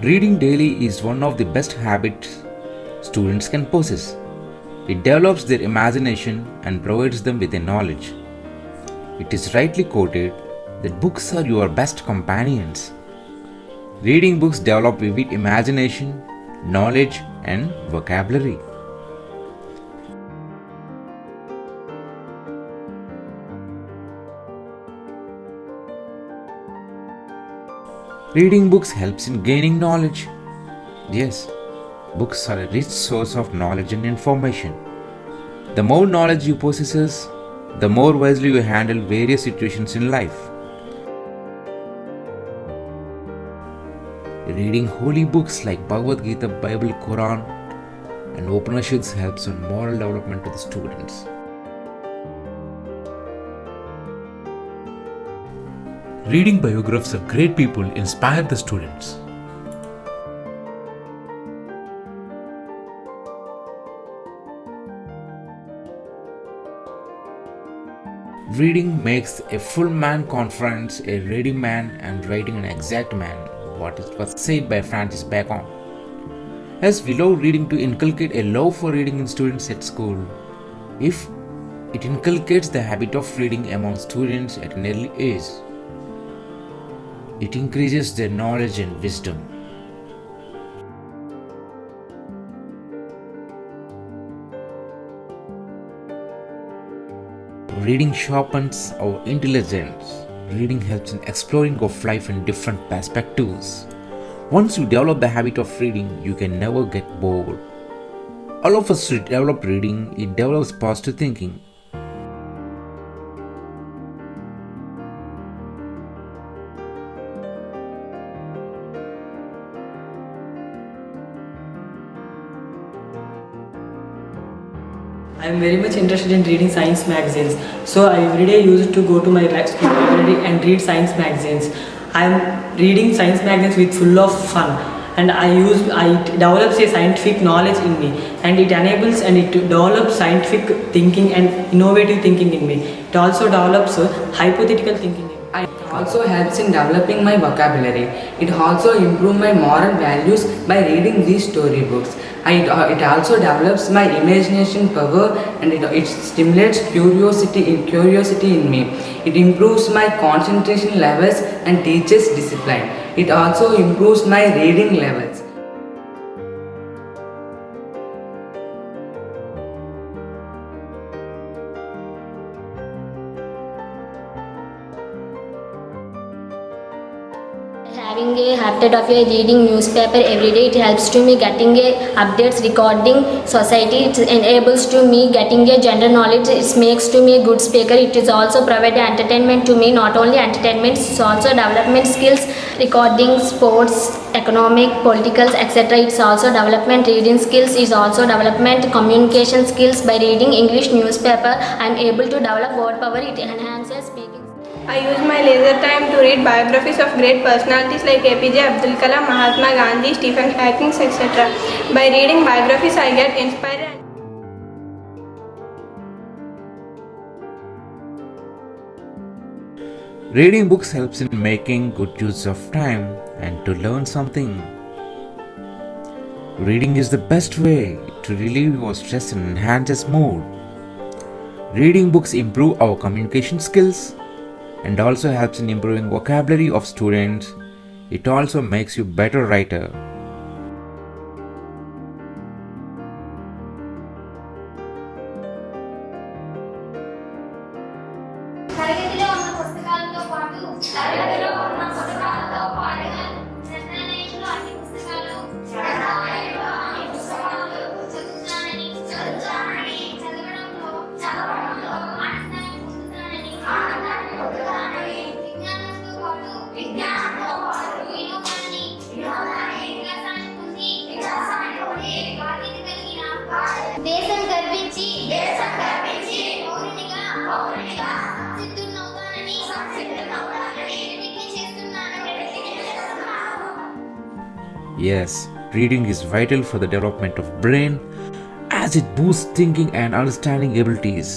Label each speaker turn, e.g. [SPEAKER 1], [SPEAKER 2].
[SPEAKER 1] Reading daily is one of the best habits students can possess. It develops their imagination and provides them with a knowledge. It is rightly quoted that books are your best companions. Reading books develop vivid imagination, knowledge, and vocabulary. Reading books helps in gaining knowledge. Yes, books are a rich source of knowledge and information. The more knowledge you possess, the more wisely you handle various situations in life. Reading holy books like Bhagavad Gita, Bible, Quran, and Upanishads helps in moral development to the students.
[SPEAKER 2] Reading biographies of great people inspire the students.
[SPEAKER 1] Reading makes a full man conference a ready man and writing an exact man, what was said by Francis Bacon. As we love reading to inculcate a love for reading in students at school, if it inculcates the habit of reading among students at an early age, it increases their knowledge and wisdom. Reading sharpens our intelligence. Reading helps in exploring of life in different perspectives. Once you develop the habit of reading, you can never get bored. All of us should develop reading, it develops positive thinking.
[SPEAKER 3] I am very much interested in reading science magazines, so I every day used to go to my school library and read science magazines. I am reading science magazines with full of fun, and I develops a scientific knowledge in me, and it enables and it develops scientific thinking and innovative thinking in me. It also develops hypothetical thinking in me.
[SPEAKER 4] It also helps in developing my vocabulary. It also improves my moral values by reading these storybooks. It also develops my imagination power, and it stimulates curiosity in me. It improves my concentration levels and teaches discipline. It also improves my reading levels.
[SPEAKER 5] Having a habit of reading newspaper every day, it helps to me getting updates regarding society. It enables to me getting a general knowledge. It makes to me a good speaker. It is also provide entertainment to me. Not only entertainment, it's also development skills regarding sports, economic, political, etc. It's also development. Reading skills is also development. Communication skills by reading English newspaper. I am able to develop word power. It enhances speaking.
[SPEAKER 6] I use my leisure time to read biographies of great personalities like APJ Abdul Kalam, Mahatma Gandhi, Stephen Hawking, etc. By reading biographies, I get inspired.
[SPEAKER 1] Reading books helps in making good use of time and to learn something. Reading is the best way to relieve your stress and enhance mood. Reading books improve our communication skills and also helps in improving vocabulary of students. It also makes you better writer.
[SPEAKER 7] దేశం గర్వించి పౌరునిగా సంసిద్ధునవుతానని ప్రతిజ్ఞ చేస్తున్నాను.
[SPEAKER 1] Yes, reading is vital for the development of brain as it boosts thinking and understanding abilities.